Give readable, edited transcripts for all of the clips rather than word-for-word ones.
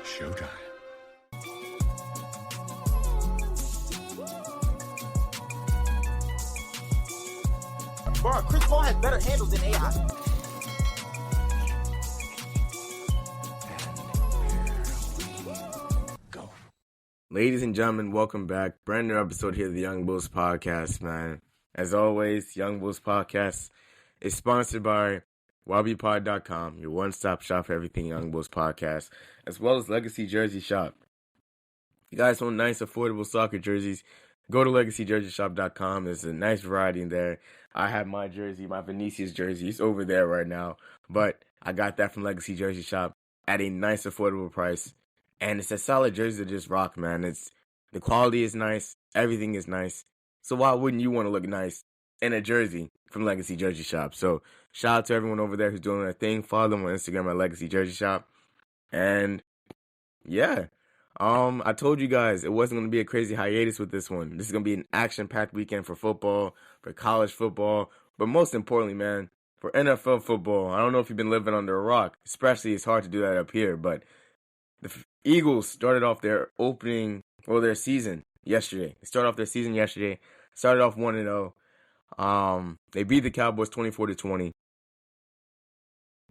Showtime. Bro, Chris Paul has better handles than AI. Go. Ladies and gentlemen, welcome back. Brand new episode here of the Young Bulls Podcast, man. As always, Young Bulls Podcast is sponsored by WabiPod.com, your one-stop shop for everything Young Bulls Podcast, as well as Legacy Jersey Shop. You guys want nice, affordable soccer jerseys, go to LegacyJerseyShop.com. There's a nice variety in there. I have my jersey, my Vinicius jersey. It's over there right now. But I got that from Legacy Jersey Shop at a nice, affordable price. And it's a solid jersey to just rock, man. The quality is nice. Everything is nice. So why wouldn't you want to look nice in a jersey from Legacy Jersey Shop? So shout out to everyone over there who's doing their thing. Follow them on Instagram at Legacy Jersey Shop. And yeah. I told you guys it wasn't going to be a crazy hiatus with this one. This is going to be an action-packed weekend for football, for college football, but most importantly, man, for NFL football. I don't know if you've been living under a rock, especially it's hard to do that up here, but the Eagles started off their season yesterday. They started off their season yesterday, started off 1-0. They beat the Cowboys 24-20.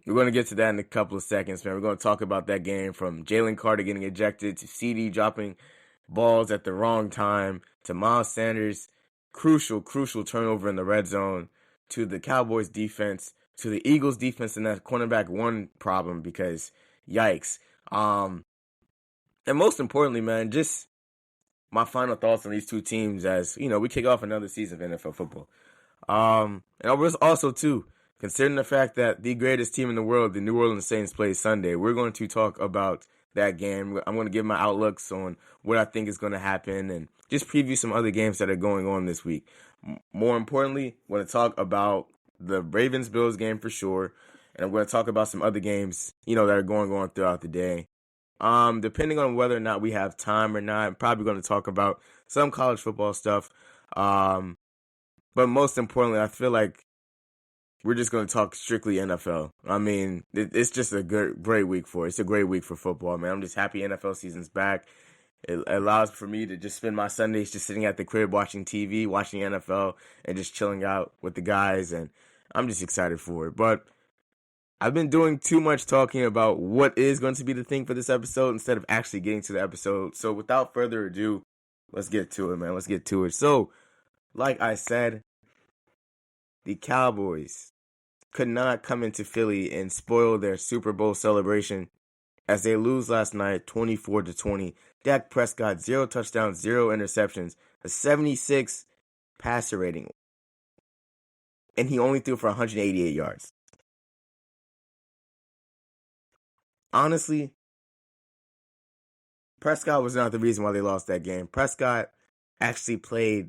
We're going to get to that in a couple of seconds, man. We're going to talk about that game from Jalen Carter getting ejected to CD dropping balls at the wrong time to Miles Sanders' crucial turnover in the red zone to the Cowboys defense to the Eagles defense and that cornerback one problem because yikes. And most importantly, man, just my final thoughts on these two teams as, you know, we kick off another season of NFL football. And I was also, too, considering the fact that the greatest team in the world, the New Orleans Saints, plays Sunday, we're going to talk about that game. I'm going to give my outlooks on what I think is going to happen and just preview some other games that are going on this week. More importantly, I'm going to talk about the Ravens-Bills game for sure, and I'm going to talk about some other games, you know, that are going on throughout the day. Depending on whether or not we have time or not, I'm probably going to talk about some college football stuff. But most importantly, I feel like we're just going to talk strictly NFL. I mean, it's just a great week for it. It's a great week for football, man. I'm just happy NFL season's back. It allows for me to just spend my Sundays just sitting at the crib watching TV, watching NFL, and just chilling out with the guys, and I'm just excited for it. But I've been doing too much talking about what is going to be the thing for this episode instead of actually getting to the episode. So without further ado, let's get to it, man. Let's get to it. So, like I said, the Cowboys could not come into Philly and spoil their Super Bowl celebration as they lose last night 24-20. Dak Prescott, 0 touchdowns, 0 interceptions, a 76 passer rating, and he only threw for 188 yards. Honestly, Prescott was not the reason why they lost that game. Prescott actually played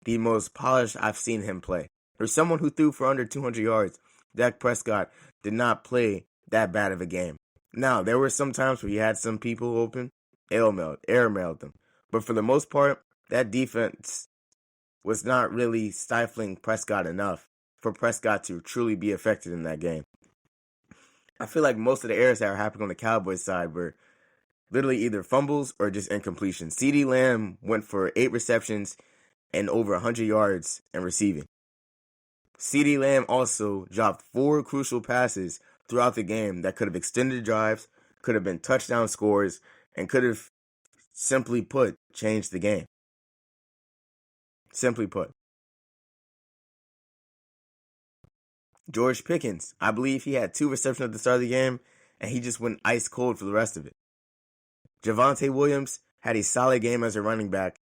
the most polished I've seen him play. For someone who threw for under 200 yards, Dak Prescott did not play that bad of a game. Now, there were some times where he had some people open, air-mailed them. But for the most part, that defense was not really stifling Prescott enough for Prescott to truly be effective in that game. I feel like most of the errors that were happening on the Cowboys side were literally either fumbles or just incompletion. CeeDee Lamb went for 8 receptions and over 100 yards in receiving. CeeDee Lamb also dropped 4 crucial passes throughout the game that could have extended drives, could have been touchdown scores, and could have, simply put, changed the game. Simply put. George Pickens, I believe he had 2 receptions at the start of the game, and he just went ice cold for the rest of it. Javonte Williams had a solid game as a running back,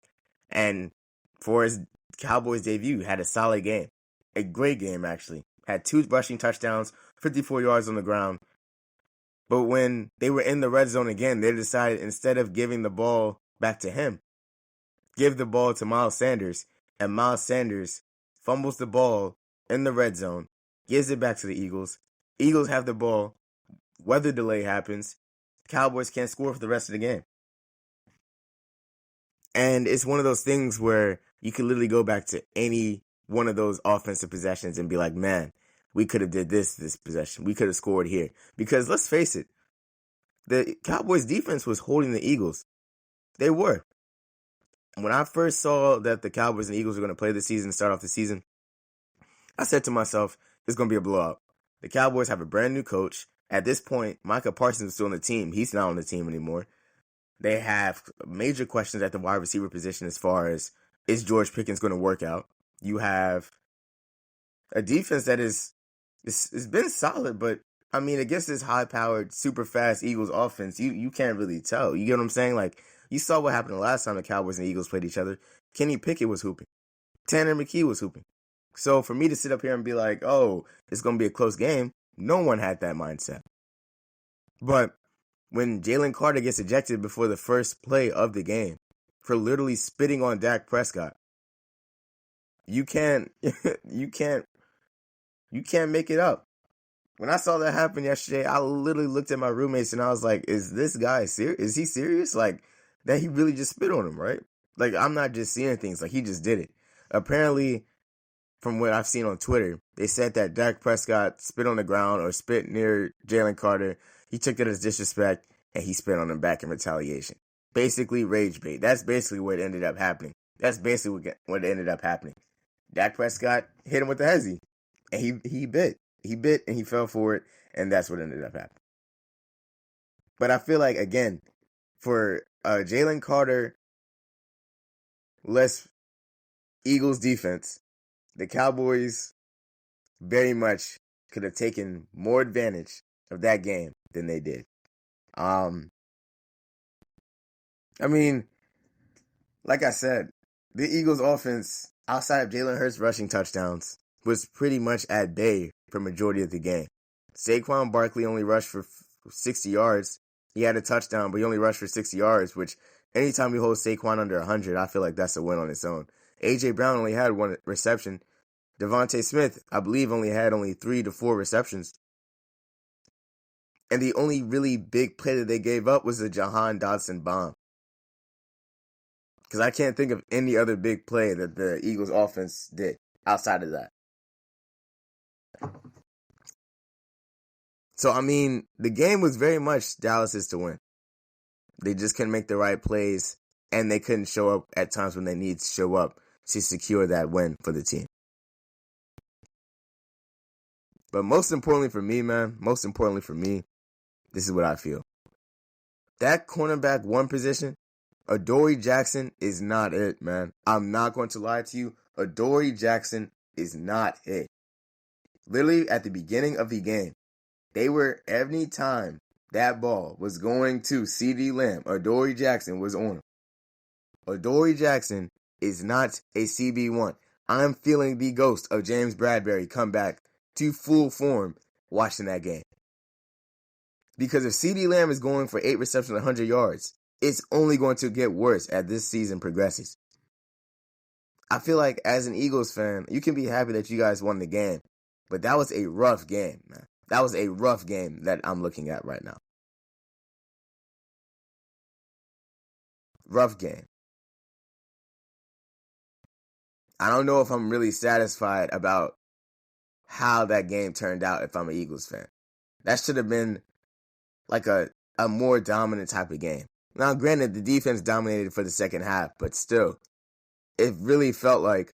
and for his Cowboys debut, had a solid game. A great game, actually. Had 2 rushing touchdowns, 54 yards on the ground. But when they were in the red zone again, they decided instead of giving the ball back to him, give the ball to Miles Sanders. And Miles Sanders fumbles the ball in the red zone, gives it back to the Eagles. Eagles have the ball. Weather delay happens. Cowboys can't score for the rest of the game. And it's one of those things where you can literally go back to any one of those offensive possessions and be like, man, we could have did this possession. We could have scored here. Because let's face it, the Cowboys defense was holding the Eagles. They were. When I first saw that the Cowboys and Eagles were going to play this season, start off the season, I said to myself, it's going to be a blowout. The Cowboys have a brand new coach. At this point, Micah Parsons is still on the team. He's not on the team anymore. They have major questions at the wide receiver position as far as, is George Pickens going to work out? You have a defense that it's been solid, but I mean, against this high-powered, super fast Eagles offense, you can't really tell. You get what I'm saying? Like, you saw what happened the last time the Cowboys and the Eagles played each other. Kenny Pickett was hooping. Tanner McKee was hooping. So for me to sit up here and be like, oh, it's going to be a close game, no one had that mindset. But when Jalen Carter gets ejected before the first play of the game for literally spitting on Dak Prescott, you can't make it up. When I saw that happen yesterday, I literally looked at my roommates and I was like, is this guy serious? Is he serious? Like, that he really just spit on him, right? Like, I'm not just seeing things. Like, he just did it. Apparently, from what I've seen on Twitter, they said that Dak Prescott spit on the ground or spit near Jalen Carter. He took that as disrespect and he spit on him back in retaliation. Basically, rage bait. That's basically what ended up happening. What ended up happening. Dak Prescott hit him with the hezzy and he bit. He bit and he fell for it, and that's what ended up happening. But I feel like, again, for Jalen Carter, less Eagles defense, the Cowboys very much could have taken more advantage of that game than they did. I mean, like I said, the Eagles offense, outside of Jalen Hurts rushing touchdowns, was pretty much at bay for majority of the game. Saquon Barkley only rushed for 60 yards. He had a touchdown, but he only rushed for 60 yards, which anytime we hold Saquon under 100, I feel like that's a win on its own. A.J. Brown only had one reception. Devontae Smith, I believe, had 3 to 4 receptions. And the only really big play that they gave up was the Jahan Dotson bomb. Because I can't think of any other big play that the Eagles offense did outside of that. So, I mean, the game was very much Dallas's to win. They just couldn't make the right plays, and they couldn't show up at times when they need to show up to secure that win for the team. But most importantly for me, this is what I feel. That cornerback one position, Adoree Jackson is not it, man. I'm not going to lie to you. Adoree Jackson is not it. Literally, at the beginning of the game, every time that ball was going to CeeDee Lamb, Adoree Jackson was on him. Adoree Jackson is not a CB1. I'm feeling the ghost of James Bradberry come back to full form watching that game. Because if CeeDee Lamb is going for 8 receptions, 100 yards, it's only going to get worse as this season progresses. I feel like as an Eagles fan, you can be happy that you guys won the game. But that was a rough game, man. That was a rough game that I'm looking at right now. Rough game. I don't know if I'm really satisfied about how that game turned out if I'm an Eagles fan. That should have been like a more dominant type of game. Now, granted, the defense dominated for the second half, but still, it really felt like,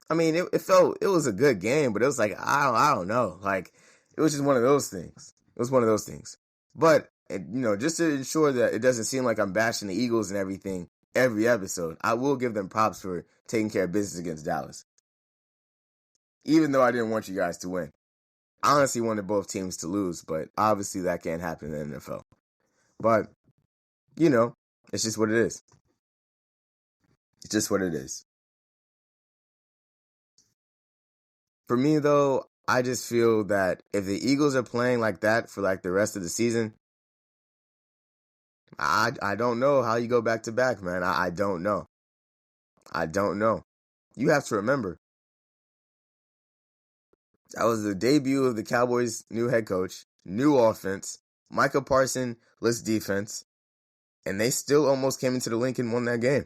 I mean, it was a good game, but it was like, I don't know. Like, it was just one of those things. But, just to ensure that it doesn't seem like I'm bashing the Eagles and everything every episode, I will give them props for taking care of business against Dallas. Even though I didn't want you guys to win. I honestly wanted both teams to lose, but obviously that can't happen in the NFL. But, it's just what it is. It's just what it is. For me, though, I just feel that if the Eagles are playing like that for like the rest of the season, I don't know how you go back to back, man. I don't know. You have to remember, that was the debut of the Cowboys' new head coach, new offense, Micah Parsons-less defense, and they still almost came into the link and won that game.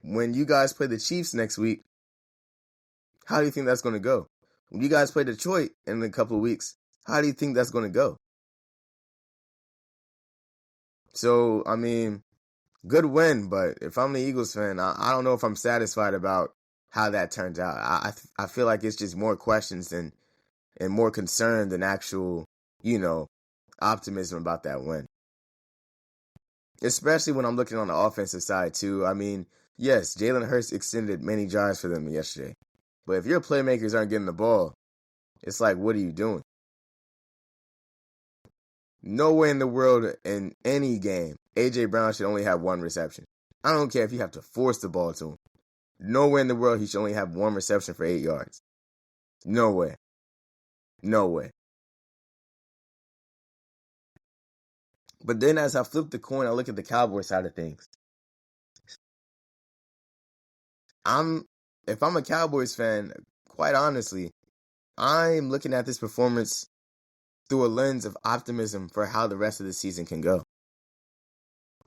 When you guys play the Chiefs next week, how do you think that's going to go? When you guys play Detroit in a couple of weeks, how do you think that's going to go? So, I mean, good win, but if I'm the Eagles fan, I don't know if I'm satisfied about how that turns out. I feel like it's just more questions and more concern than actual, optimism about that win. Especially when I'm looking on the offensive side too. I mean, yes, Jalen Hurts extended many drives for them yesterday. But if your playmakers aren't getting the ball, it's like, what are you doing? No way in the world in any game, A.J. Brown should only have one reception. I don't care if you have to force the ball to him. No way in the world he should only have one reception for 8 yards. No way. No way. But then as I flip the coin, I look at the Cowboys side of things. If I'm a Cowboys fan, quite honestly, I'm looking at this performance through a lens of optimism for how the rest of the season can go.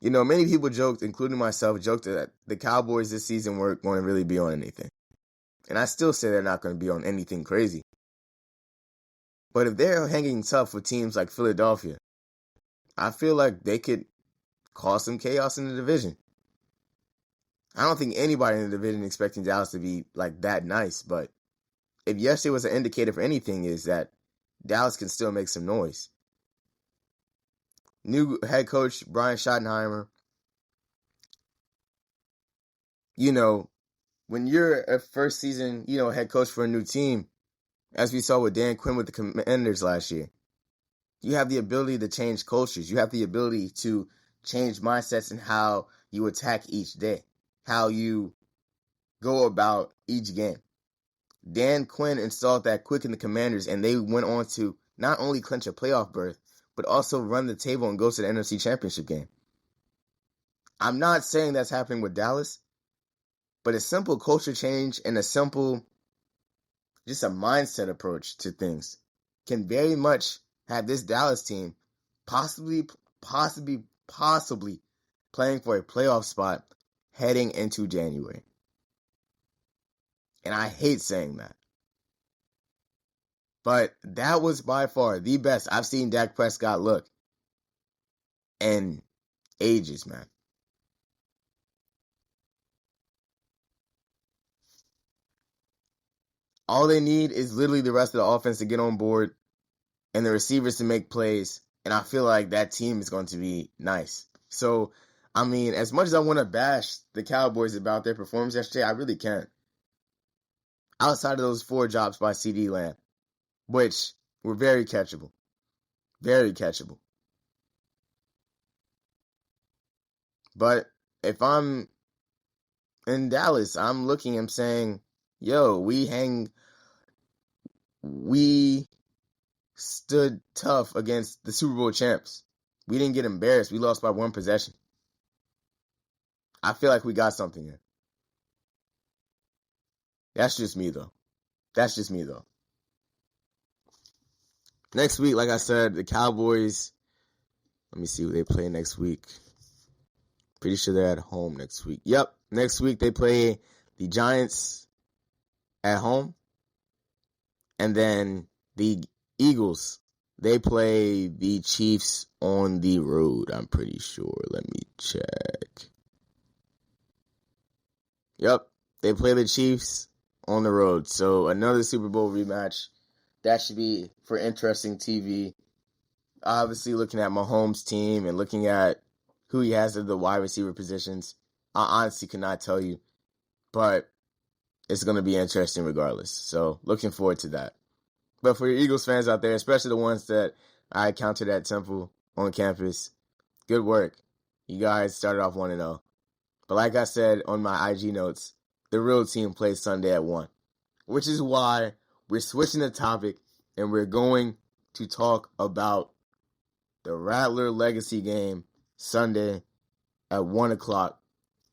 Many people joked, including myself, that the Cowboys this season weren't going to really be on anything. And I still say they're not going to be on anything crazy. But if they're hanging tough with teams like Philadelphia, I feel like they could cause some chaos in the division. I don't think anybody in the division expecting Dallas to be like that nice, but if yesterday was an indicator for anything, is that Dallas can still make some noise. New head coach Brian Schottenheimer. When you're a first season, head coach for a new team, as we saw with Dan Quinn with the Commanders last year, you have the ability to change cultures. You have the ability to change mindsets and how you attack each day, how you go about each game. Dan Quinn installed that quick in the Commanders, and they went on to not only clinch a playoff berth, but also run the table and go to the NFC Championship game. I'm not saying that's happening with Dallas, but a simple culture change and just a mindset approach to things can very much have this Dallas team possibly playing for a playoff spot heading into January. And I hate saying that. But that was by far the best I've seen Dak Prescott look in ages, man. All they need is literally the rest of the offense to get on board and the receivers to make plays. And I feel like that team is going to be nice. So, I mean, as much as I want to bash the Cowboys about their performance yesterday, I really can't. Outside of those 4 drops by CeeDee Lamb, which were very catchable. Very catchable. But if I'm in Dallas, I'm looking and saying, yo, we stood tough against the Super Bowl champs. We didn't get embarrassed. We lost by 1 possession. I feel like we got something here. That's just me, though. Next week, like I said, the Cowboys, let me see who they play next week. Pretty sure they're at home next week. Yep, next week they play the Giants at home. And then the Eagles, they play the Chiefs on the road, I'm pretty sure. Let me check. Yep, they play the Chiefs on the road. So another Super Bowl rematch. That should be for interesting TV. Obviously, looking at Mahomes' team and looking at who he has at the wide receiver positions, I honestly cannot tell you. But it's going to be interesting regardless. So looking forward to that. But for your Eagles fans out there, especially the ones that I encountered at Temple on campus, good work. You guys started off 1-0. But like I said on my IG notes, the real team plays Sunday at 1. Which is why we're switching the topic and we're going to talk about the Rattler Legacy game Sunday at 1 o'clock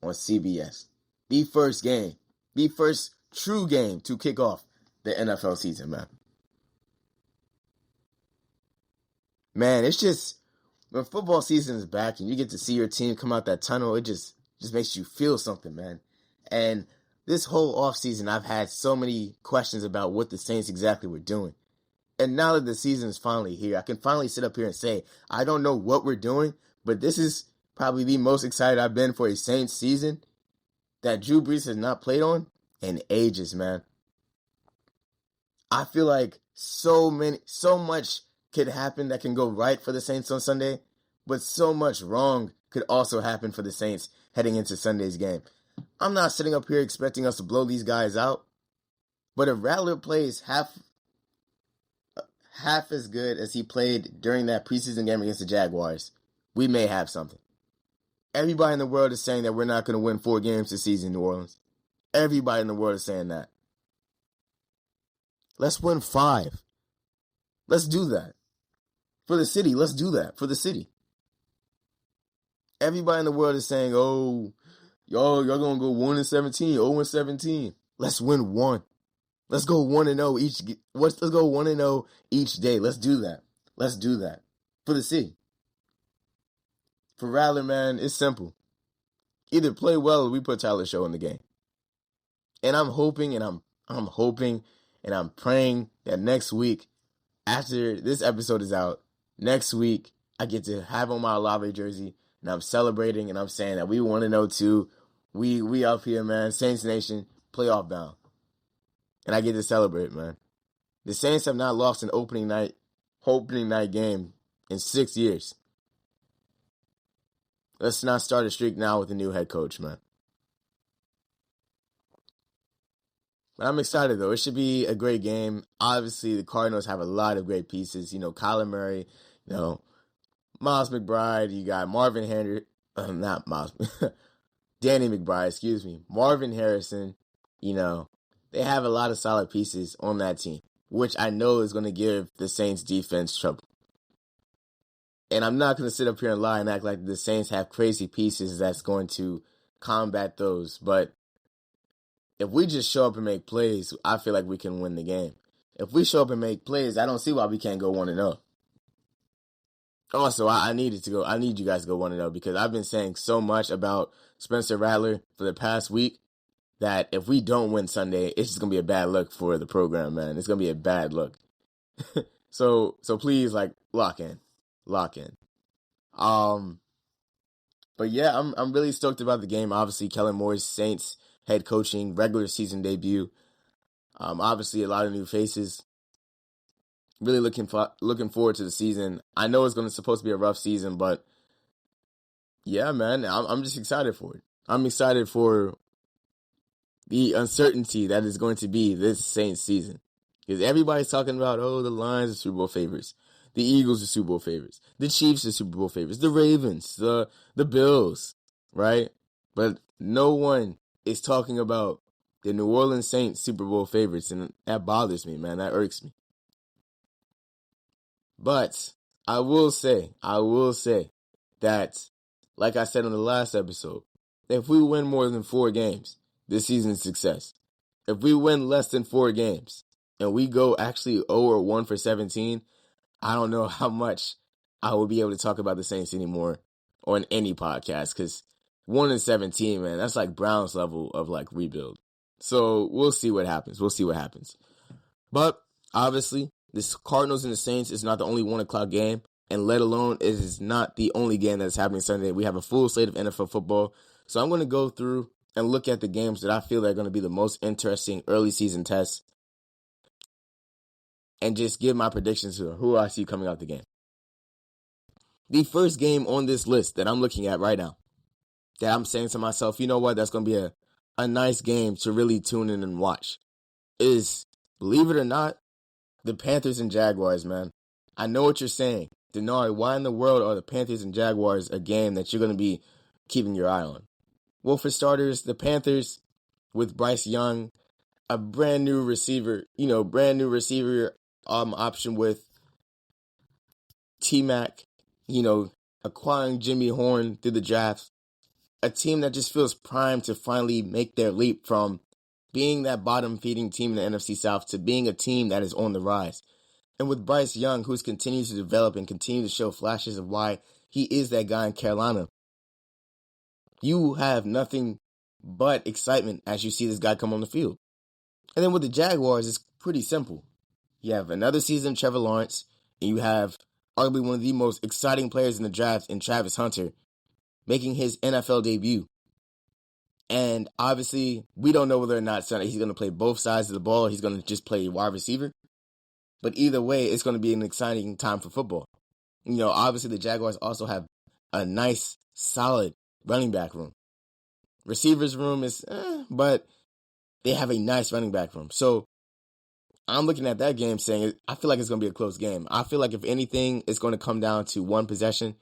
on CBS. The first game. The first true game to kick off the NFL season, man. Man, it's just, when football season is back and you get to see your team come out that tunnel, it just makes you feel something, man. And this whole offseason, I've had so many questions about what the Saints exactly were doing. And now that the season is finally here, I can finally sit up here and say, I don't know what we're doing, But this is probably the most excited I've been for a Saints season that Drew Brees has not played on in ages, man. I feel like so much could happen that can go right for the Saints on Sunday, but so much wrong could also happen for the Saints heading into Sunday's game. I'm not sitting up here expecting us to blow these guys out, but if Rattler plays half as good as he played during that preseason game against the Jaguars, we may have something. Everybody in the world is saying that we're not going to win 4 games this season in New Orleans. Everybody in the world is saying that. Let's win 5. Let's do that. For the city, let's do that. For the city. Everybody in the world is saying, oh, y'all going to go 1-17, 0-17. Let's win 1. Let's go 1-0 each. Let's go 1-0 each day. Let's do that. Let's do that. For the city. For Rattler, man, it's simple. Either play well or we put Tyler Show in the game. And I'm hoping and I'm praying that next week, after this episode is out, next week I get to have on my Olave jersey and I'm celebrating and I'm saying that we 1-0 too. We up here, man. Saints Nation, playoff bound. And I get to celebrate, man. The Saints have not lost an opening night game in 6 years. Let's not start a streak now with a new head coach, man. But I'm excited, though. It should be a great game. Obviously, the Cardinals have a lot of great pieces. Kyler Murray, Miles McBride. You got Marvin Henry. Not Miles. Danny McBride, excuse me. Marvin Harrison. They have a lot of solid pieces on that team, which I know is going to give the Saints defense trouble. And I'm not going to sit up here and lie and act like the Saints have crazy pieces that's going to combat those. But if we just show up and make plays, I feel like we can win the game. If we show up and make plays, I don't see why we can't go 1-0. Also, I need you guys to go 1-0 because I've been saying so much about Spencer Rattler for the past week that if we don't win Sunday, it's just going to be a bad look for the program, man. It's going to be a bad look. So please, lock in. But yeah, I'm really stoked about the game. Obviously, Kellen Moore's Saints head coaching regular season debut. Obviously, a lot of new faces. Really looking forward to the season. I know it's supposed to be a rough season, but yeah, man, I'm just excited for it. I'm excited for the uncertainty that is going to be this Saints season. Because everybody's talking about, the Lions are Super Bowl favorites. The Eagles are Super Bowl favorites. The Chiefs are Super Bowl favorites. The Ravens, the Bills, right? But no one is talking about the New Orleans Saints Super Bowl favorites, and that bothers me, man. That irks me. But I will say that, like I said on the last episode, if we win more than 4 games, this season is success. If we win less than 4 games and we go actually 0-1 for 17, I don't know how much I will be able to talk about the Saints anymore on any podcast because 1-17, man, that's like Browns level of rebuild. So we'll see what happens. But obviously, this Cardinals and the Saints is not the only 1 o'clock game, and let alone it is not the only game that is happening Sunday. We have a full slate of NFL football. So I'm going to go through and look at the games that I feel are going to be the most interesting early season tests and just give my predictions to who I see coming out the game. The first game on this list that I'm looking at right now, that I'm saying to myself, you know what, that's going to be a nice game to really tune in and watch, is, believe it or not, the Panthers and Jaguars, man. I know what you're saying. Dinari, why in the world are the Panthers and Jaguars a game that you're going to be keeping your eye on? Well, for starters, the Panthers with Bryce Young, a brand new receiver option with T-Mac, acquiring Jimmy Horn through the draft. A team that just feels primed to finally make their leap from being that bottom-feeding team in the NFC South to being a team that is on the rise. And with Bryce Young, who's continued to develop and continue to show flashes of why he is that guy in Carolina, you have nothing but excitement as you see this guy come on the field. And then with the Jaguars, it's pretty simple. You have another season of Trevor Lawrence, and you have arguably one of the most exciting players in the draft in Travis Hunter, making his NFL debut. And obviously, we don't know whether or not Sunday he's going to play both sides of the ball or he's going to just play wide receiver. But either way, it's going to be an exciting time for football. Obviously, the Jaguars also have a nice, solid running back room. Receivers room is, but they have a nice running back room. So I'm looking at that game saying, I feel like it's going to be a close game. I feel like if anything, it's going to come down to one possession.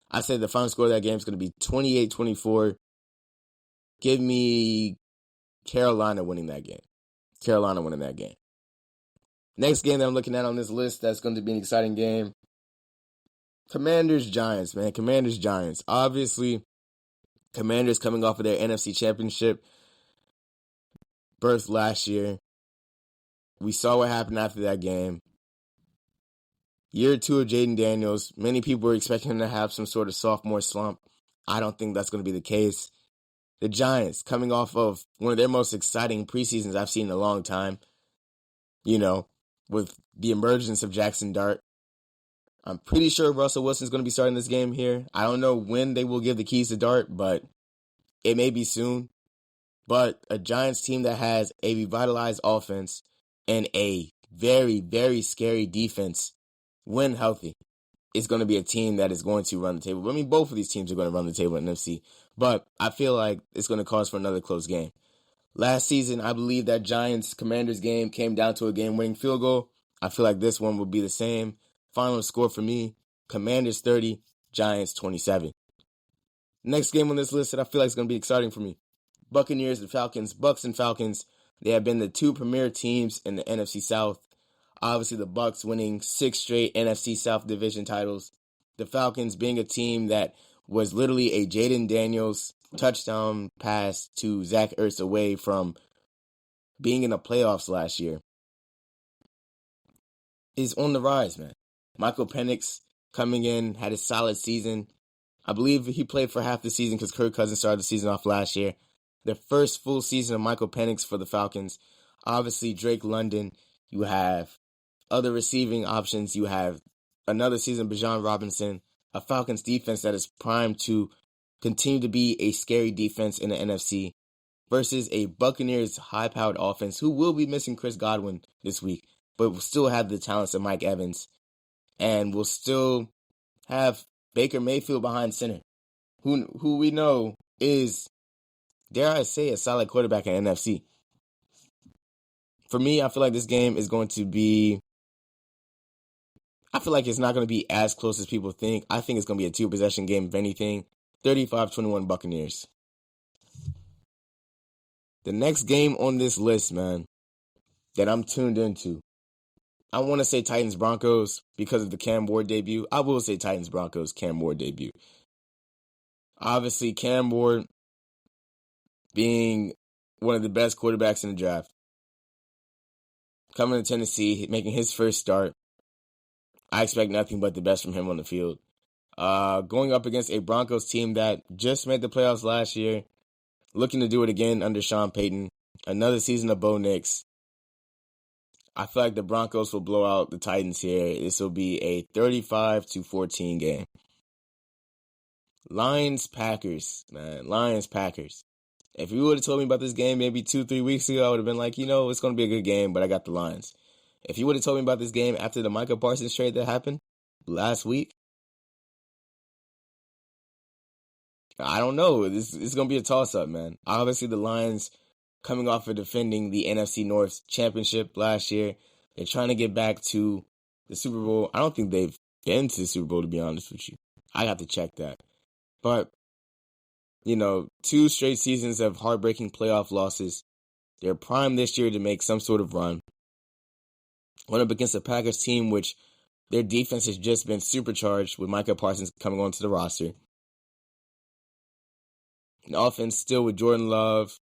I say the final score of that game is going to be 28-24. Give me Carolina winning that game. Next game that I'm looking at on this list that's going to be an exciting game. Commanders-Giants, man. Commanders-Giants. Obviously, Commanders coming off of their NFC Championship berth last year. We saw what happened after that game. Year 2 of Jaden Daniels. Many people were expecting him to have some sort of sophomore slump. I don't think that's going to be the case. The Giants coming off of one of their most exciting preseasons I've seen in a long time. With the emergence of Jackson Dart. I'm pretty sure Russell Wilson's going to be starting this game here. I don't know when they will give the keys to Dart, but it may be soon. But a Giants team that has a revitalized offense and a very, very scary defense, when healthy, is going to be a team that is going to run the table. I mean, both of these teams are going to run the table in NFC, but I feel like it's going to cause for another close game. Last season, I believe that Giants-Commanders game came down to a game-winning field goal. I feel like this one will be the same. Final score for me, Commanders 30, Giants 27. Next game on this list that I feel like is going to be exciting for me, Buccaneers and Falcons. Bucs and Falcons, they have been the two premier teams in the NFC South. Obviously, the Bucs winning 6 straight NFC South division titles. The Falcons being a team that was literally a Jaden Daniels touchdown pass to Zach Ertz away from being in the playoffs last year, is on the rise, man. Michael Penix coming in, had a solid season. I believe he played for half the season because Kirk Cousins started the season off last year. The first full season of Michael Penix for the Falcons. Obviously, Drake London. You have other receiving options. You have another season of Bijan Robinson. A Falcons defense that is primed to continue to be a scary defense in the NFC versus a Buccaneers high-powered offense who will be missing Chris Godwin this week, but will still have the talents of Mike Evans and will still have Baker Mayfield behind center, who we know is, dare I say, a solid quarterback in NFC. For me, I feel like this game is going to be, I feel like it's not going to be as close as people think. I think it's going to be a 2-possession game, if anything. 35-21 Buccaneers. The next game on this list, man, that I'm tuned into, I want to say Titans-Broncos because of the Cam Ward debut. I will say Titans-Broncos, Cam Ward debut. Obviously, Cam Ward being one of the best quarterbacks in the draft. Coming to Tennessee, making his first start. I expect nothing but the best from him on the field. Going up against a Broncos team that just made the playoffs last year, looking to do it again under Sean Payton. Another season of Bo Nix. I feel like the Broncos will blow out the Titans here. This will be a 35-14 game. Lions-Packers, man. Lions-Packers. If you would have told me about this game maybe 2-3 weeks ago, I would have been like, it's going to be a good game, but I got the Lions. If you would have told me about this game after the Micah Parsons trade that happened last week, I don't know. It's going to be a toss-up, man. Obviously, the Lions coming off of defending the NFC North championship last year. They're trying to get back to the Super Bowl. I don't think they've been to the Super Bowl, to be honest with you. I have to check that. But, 2 straight seasons of heartbreaking playoff losses. They're primed this year to make some sort of run. Went up against a Packers team which their defense has just been supercharged with Micah Parsons coming onto the roster. An offense still with Jordan Love,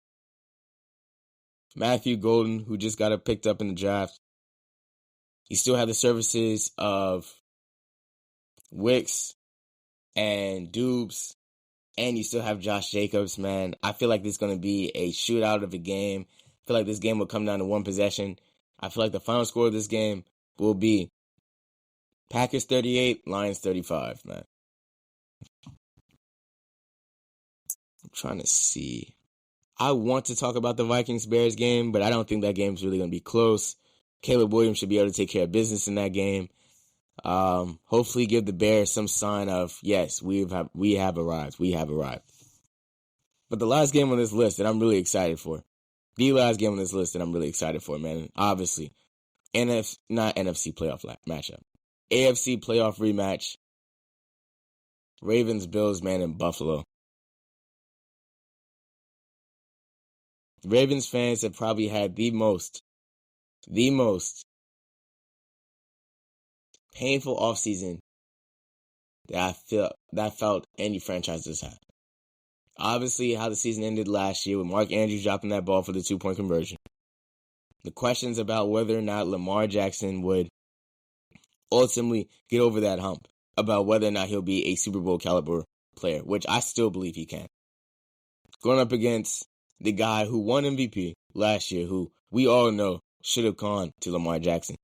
Matthew Golden, who just got picked up in the draft. You still have the services of Wicks and Dubes, and you still have Josh Jacobs, man. I feel like this is going to be a shootout of a game. I feel like this game will come down to one possession. I feel like the final score of this game will be Packers 38, Lions 35, man. I'm trying to see. I want to talk about the Vikings-Bears game, but I don't think that game's really going to be close. Caleb Williams should be able to take care of business in that game. Hopefully give the Bears some sign of, yes, we have arrived. We have arrived. But the last game on this list that I'm really excited for, man, obviously, not NFC playoff matchup, AFC playoff rematch, Ravens-Bills, man, in Buffalo. Ravens fans have probably had the most painful offseason that I felt any franchise has had. Obviously, how the season ended last year with Mark Andrews dropping that ball for the 2-point conversion. The questions about whether or not Lamar Jackson would ultimately get over that hump, about whether or not he'll be a Super Bowl caliber player, which I still believe he can. Going up against the guy who won MVP last year, who we all know should have gone to Lamar Jackson.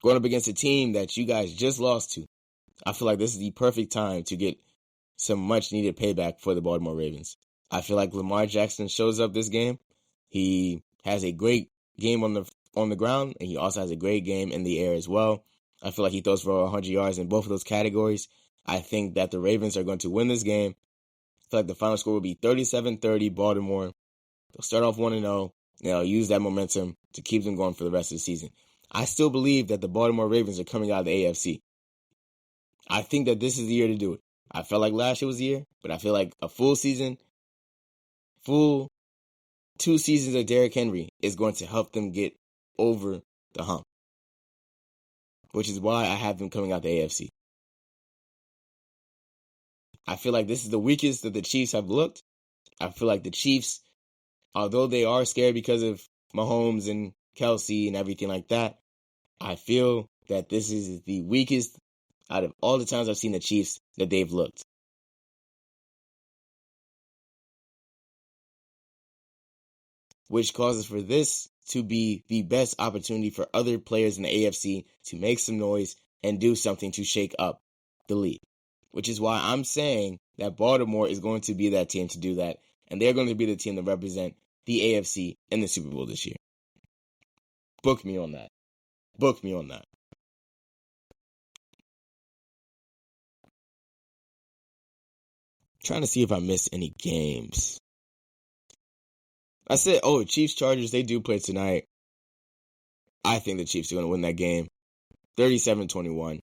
Going up against a team that you guys just lost to. I feel like this is the perfect time to get some much-needed payback for the Baltimore Ravens. I feel like Lamar Jackson shows up this game. He has a great game on the ground, and he also has a great game in the air as well. I feel like he throws for over 100 yards in both of those categories. I think that the Ravens are going to win this game. I feel like the final score will be 37-30 Baltimore. They'll start off 1-0. They'll use that momentum to keep them going for the rest of the season. I still believe that the Baltimore Ravens are coming out of the AFC. I think that this is the year to do it. I felt like last year was the year, but I feel like a full 2 seasons of Derrick Henry is going to help them get over the hump, which is why I have them coming out the AFC. I feel like this is the weakest that the Chiefs have looked. I feel like the Chiefs, although they are scared because of Mahomes and Kelsey and everything like that, I feel that this is the weakest out of all the times I've seen the Chiefs that they've looked. Which causes for this to be the best opportunity for other players in the AFC to make some noise and do something to shake up the league. Which is why I'm saying that Baltimore is going to be that team to do that, and they're going to be the team to represent the AFC in the Super Bowl this year. Book me on that. Trying to see if I missed any games. I said, Chiefs Chargers, they do play tonight. I think the Chiefs are going to win that game. 37-21.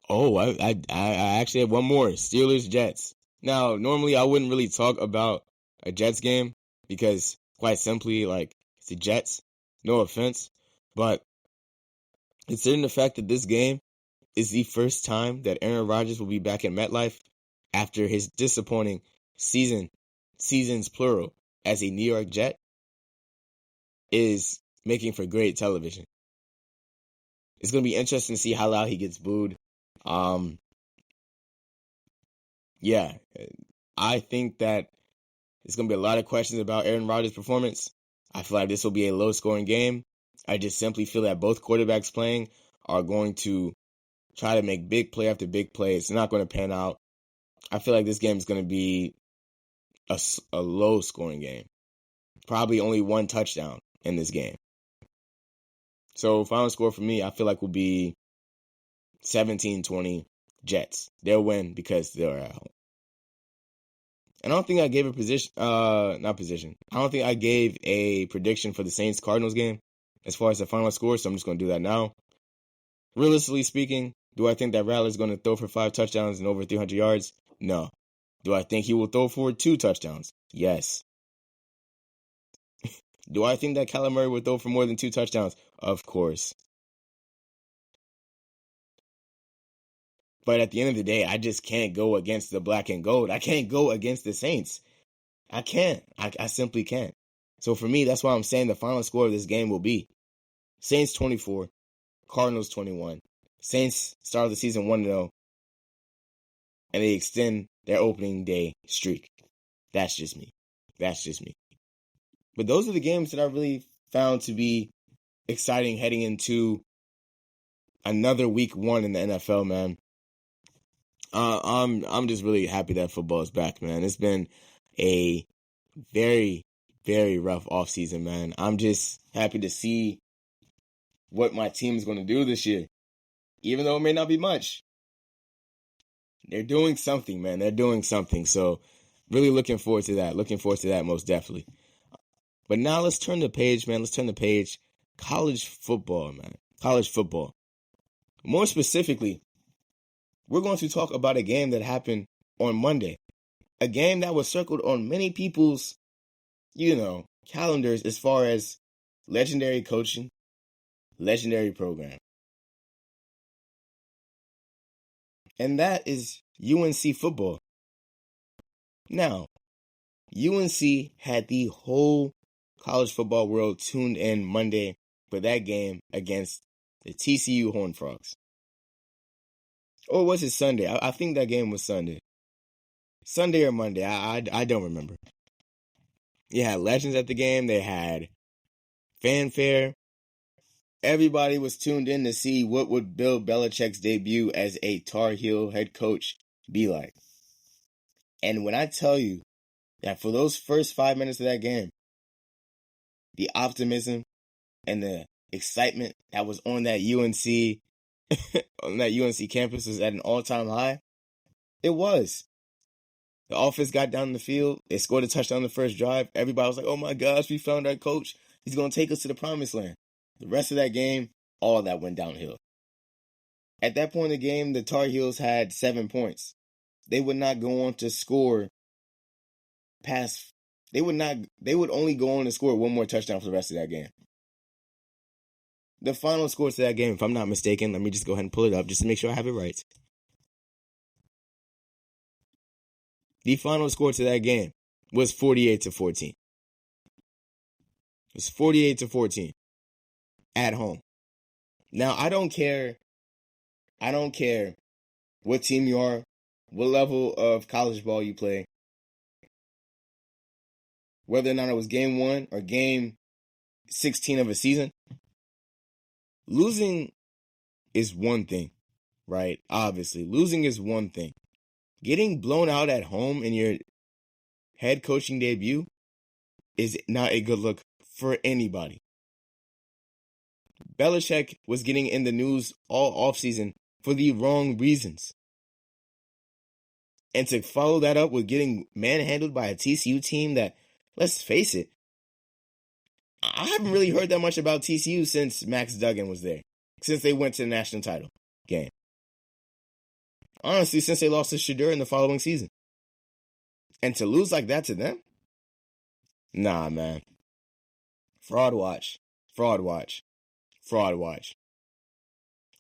I actually have one more. Steelers Jets. Now, normally I wouldn't really talk about a Jets game because, quite simply, it's the Jets. No offense. But considering the fact that this game is the first time that Aaron Rodgers will be back in MetLife after his disappointing seasons plural, as a New York Jet, is making for great television. It's going to be interesting to see how loud he gets booed. I think that there's going to be a lot of questions about Aaron Rodgers' performance. I feel like this will be a low-scoring game. I just simply feel that both quarterbacks playing are going to try to make big play after big play. It's not going to pan out. I feel like this game is going to be a low-scoring game. Probably only one touchdown in this game. So final score for me, I feel like will be 17-20 Jets. They'll win because they're at home. And I don't think I gave I don't think I gave a prediction for the Saints-Cardinals game as far as the final score, so I'm just going to do that now. Realistically speaking, do I think that Rattler's going to throw for 5 touchdowns and over 300 yards? No. Do I think he will throw for 2 touchdowns? Yes. Do I think that Kyler Murray will throw for more than 2 touchdowns? Of course. But at the end of the day, I just can't go against the black and gold. I can't go against the Saints. I can't. I simply can't. So for me, that's why I'm saying the final score of this game will be Saints 24, Cardinals 21. Saints start the season 1-0, and they extend their opening day streak. That's just me. But those are the games that I really found to be exciting heading into another week 1 in the NFL, man. I'm just really happy that football is back, man. It's been a very, very rough offseason, man. I'm just happy to see what my team is going to do this year. Even though it may not be much. They're doing something, man. They're doing something. So really looking forward to that. Looking forward to that most definitely. But now let's turn the page, man. Let's turn the page. College football, man. College football. More specifically, we're going to talk about a game that happened on Monday. A game that was circled on many people's, calendars as far as legendary coaching, legendary program. And that is UNC football. Now, UNC had the whole college football world tuned in Monday for that game against the TCU Horned Frogs. Or was it Sunday? I think that game was Sunday. Sunday or Monday. I don't remember. You had legends at the game. They had fanfare. Everybody was tuned in to see what would Bill Belichick's debut as a Tar Heel head coach be like. And when I tell you that for those first 5 minutes of that game, the optimism and the excitement that was on that UNC campus was at an all-time high, it was. The offense got down the field. They scored a touchdown on the first drive. Everybody was like, oh my gosh, we found our coach. He's going to take us to the promised land. The rest of that game, all that went downhill. At that point in the game, the Tar Heels had 7 points. They would not go on to score past. They would only go on to score one more touchdown for the rest of that game. The final score to that game, if I'm not mistaken, let me just go ahead and pull it up just to make sure I have it right. The final score to that game was 48-14. It was 48-14 at home. Now, I don't care what team you are, what level of college ball you play, whether or not it was game 1 or game 16 of a season. Losing is one thing, right? Obviously, losing is one thing. Getting blown out at home in your head coaching debut is not a good look for anybody. Belichick was getting in the news all offseason for the wrong reasons. And to follow that up with getting manhandled by a TCU team that, let's face it, I haven't really heard that much about TCU since Max Duggan was there. Since they went to the national title game. Honestly, since they lost to Shadur in the following season. And to lose like that to them? Nah, man. Fraud watch. Fraud watch. Fraud watch.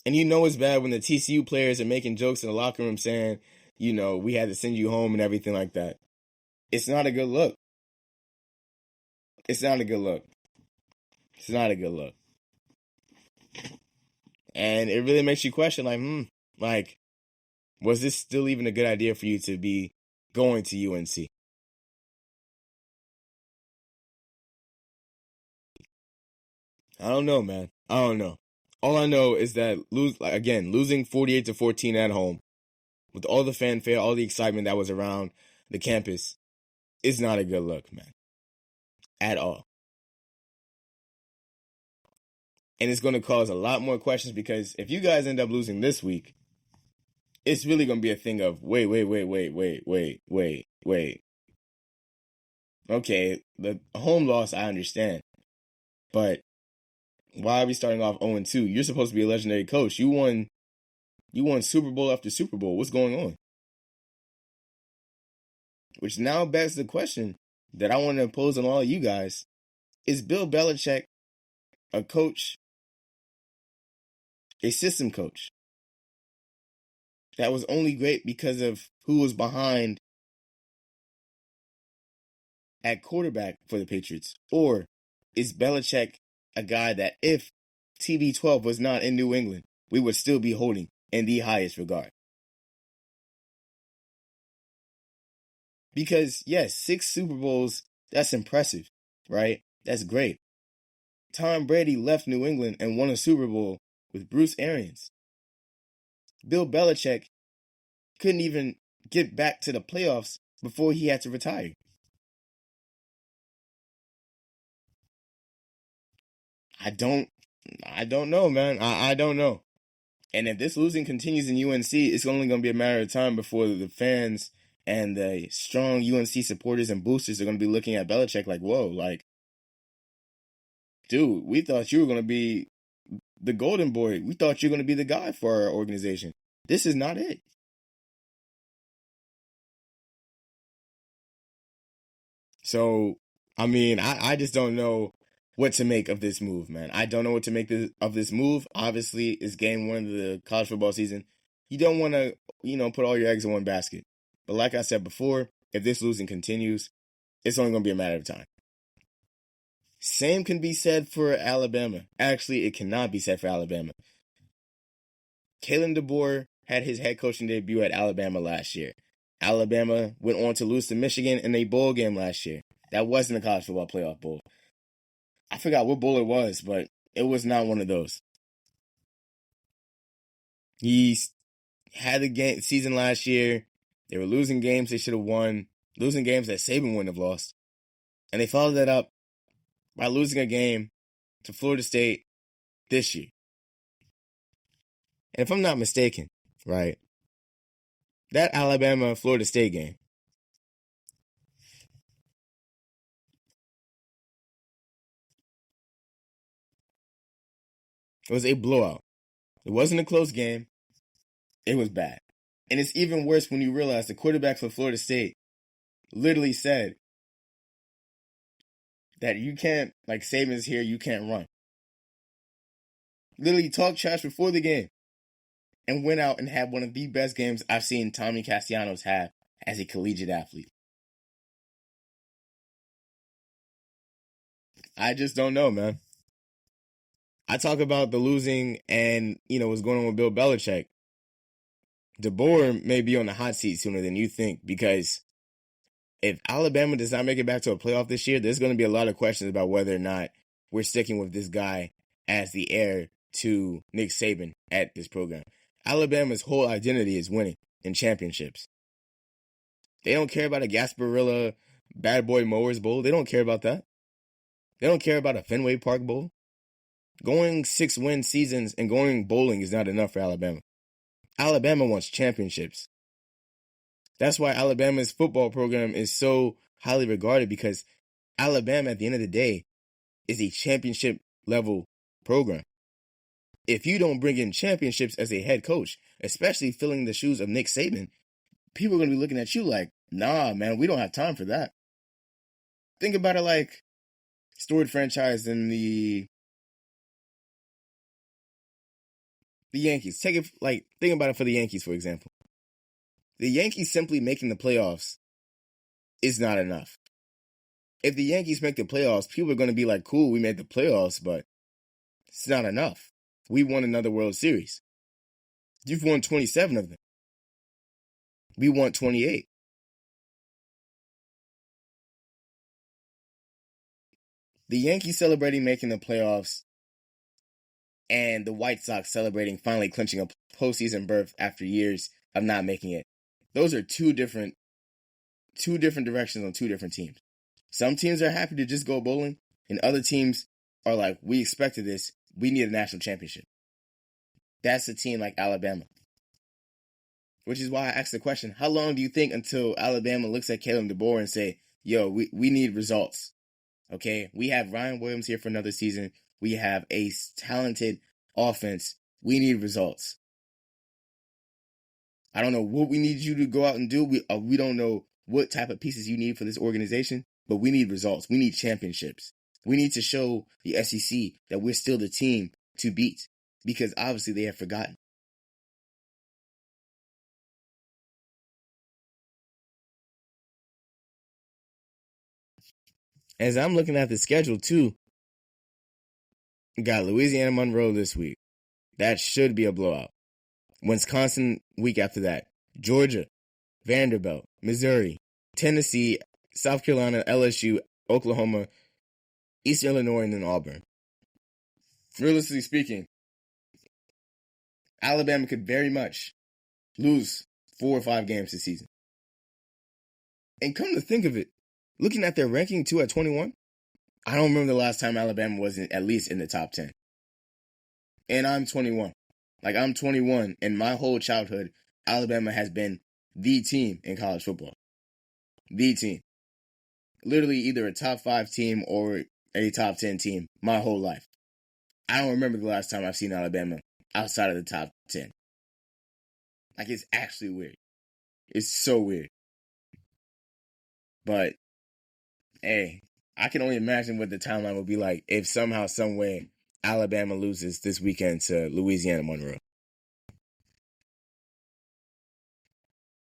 And you know it's bad when the TCU players are making jokes in the locker room saying, we had to send you home and everything like that. It's not a good look. It's not a good look. It's not a good look. And it really makes you question, was this still even a good idea for you to be going to UNC? I don't know, man. I don't know. All I know is that losing 48-14 at home with all the fanfare, all the excitement that was around the campus is not a good look, man. At all. And it's going to cause a lot more questions because if you guys end up losing this week, it's really going to be a thing of wait. Okay, the home loss, I understand. But why are we starting off 0-2? You're supposed to be a legendary coach. You won Super Bowl after Super Bowl. What's going on? Which now begs the question that I want to pose on all of you guys. Is Bill Belichick a coach, a system coach, that was only great because of who was behind at quarterback for the Patriots? Or is Belichick a guy that if TB12 was not in New England, we would still be holding in the highest regard? Because, yes, 6 Super Bowls, that's impressive, right? That's great. Tom Brady left New England and won a Super Bowl with Bruce Arians. Bill Belichick couldn't even get back to the playoffs before he had to retire. I don't know, man. I don't know. And if this losing continues in UNC, it's only going to be a matter of time before the fans and the strong UNC supporters and boosters are going to be looking at Belichick like, whoa, like, dude, we thought you were going to be the golden boy. We thought you were going to be the guy for our organization. This is not it. So, I mean, I just don't know what to make of this move, man. I don't know what to make of this move. Obviously, it's game one of the college football season. You don't want to, put all your eggs in one basket. But like I said before, if this losing continues, it's only going to be a matter of time. Same can be said for Alabama. Actually, it cannot be said for Alabama. Jalen DeBoer had his head coaching debut at Alabama last year. Alabama went on to lose to Michigan in a bowl game last year. That wasn't a college football playoff bowl. I forgot what bowl it was, but it was not one of those. He had the season last year. They were losing games they should have won, losing games that Saban wouldn't have lost. And they followed that up by losing a game to Florida State this year. And if I'm not mistaken, right, that Alabama-Florida State game, it was a blowout. It wasn't a close game. It was bad. And it's even worse when you realize the quarterback for Florida State literally said that you can't, like Saban's here, you can't run. Literally talked trash before the game and went out and had one of the best games I've seen Tommy Castellanos have as a collegiate athlete. I just don't know, man. I talk about the losing and, what's going on with Bill Belichick. DeBoer may be on the hot seat sooner than you think, because if Alabama does not make it back to a playoff this year, there's going to be a lot of questions about whether or not we're sticking with this guy as the heir to Nick Saban at this program. Alabama's whole identity is winning in championships. They don't care about a Gasparilla Bad Boy Mowers Bowl. They don't care about that. They don't care about a Fenway Park Bowl. Going 6-win seasons and going bowling is not enough for Alabama. Alabama wants championships. That's why Alabama's football program is so highly regarded, because Alabama, at the end of the day, is a championship level program. If you don't bring in championships as a head coach, especially filling the shoes of Nick Saban, people are going to be looking at you like, nah, man, we don't have time for that. Think about it like storied franchise in the Yankees. Think about it for the Yankees, for example. The Yankees simply making the playoffs is not enough. If the Yankees make the playoffs, people are going to be like, cool, we made the playoffs, but it's not enough. We won another World Series. You've won 27 of them. We won 28. The Yankees celebrating making the playoffs and the White Sox celebrating finally clinching a postseason berth after years of not making it. Those are two different directions on two different teams. Some teams are happy to just go bowling, and other teams are like, we expected this. We need a national championship. That's a team like Alabama. Which is why I asked the question, how long do you think until Alabama looks at Jalen DeBoer and say, yo, we need results? Okay, we have Ryan Williams here for another season. We have a talented offense. We need results. I don't know what we need you to go out and do. We don't know what type of pieces you need for this organization, but we need results. We need championships. We need to show the SEC that we're still the team to beat, because obviously they have forgotten. As I'm looking at the schedule too, got Louisiana Monroe this week. That should be a blowout. Wisconsin week after that. Georgia, Vanderbilt, Missouri, Tennessee, South Carolina, LSU, Oklahoma, Eastern Illinois, and then Auburn. realistically speaking, Alabama could very much lose 4 or 5 games this season. And come to think of it, looking at their ranking too at 21, I don't remember the last time Alabama wasn't at least in the top 10. And I'm 21. Like, I'm 21, and my whole childhood, Alabama has been the team in college football. The team. Literally either a top 5 team or a top 10 team my whole life. I don't remember the last time I've seen Alabama outside of the top 10. Like, it's actually weird. It's so weird. But, hey, I can only imagine what the timeline would be like if somehow, some way, Alabama loses this weekend to Louisiana Monroe.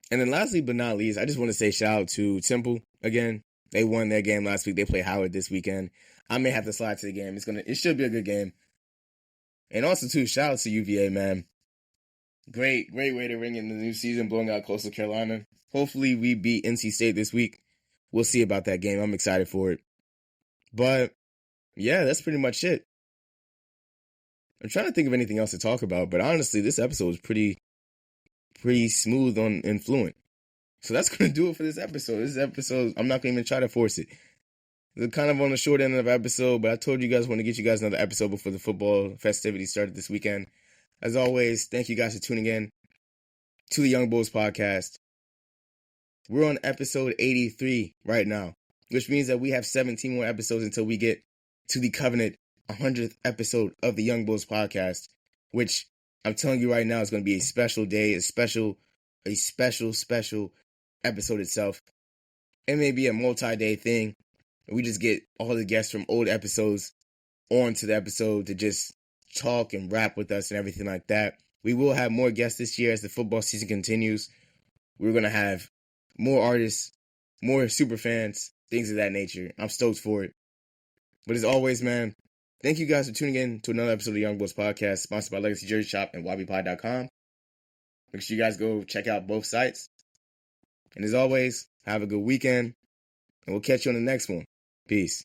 And then lastly but not least, I just want to say shout out to Temple again. They won their game last week. They play Howard this weekend. I may have to slide to the game. It should be a good game. And also too, shout out to UVA, man. Great way to ring in the new season, blowing out Coastal Carolina. Hopefully we beat NC State this week. We'll see about that game. I'm excited for it. But yeah, that's pretty much it. I'm trying to think of anything else to talk about, but honestly, this episode was pretty smooth and fluent. So that's going to do it for this episode. This episode, I'm not going to even try to force it. It's kind of on the short end of the episode, but I told you guys I want to get you guys another episode before the football festivities started this weekend. As always, thank you guys for tuning in to the Young Bulls podcast. We're on episode 83 right now, which means that we have 17 more episodes until we get to the covenant 100th episode of the Young Bulls podcast, which I'm telling you right now is going to be a special day, a special episode itself. It may be a multi-day thing. We just get all the guests from old episodes onto the episode to just talk and rap with us and everything like that. We will have more guests this year as the football season continues. We're going to have more artists, more super fans, things of that nature. I'm stoked for it. But as always, man, thank you guys for tuning in to another episode of the Young Bulls podcast, sponsored by Legacy Jersey Shop and YBPod.com. Make sure you guys go check out both sites. And as always, have a good weekend, and we'll catch you on the next one. Peace.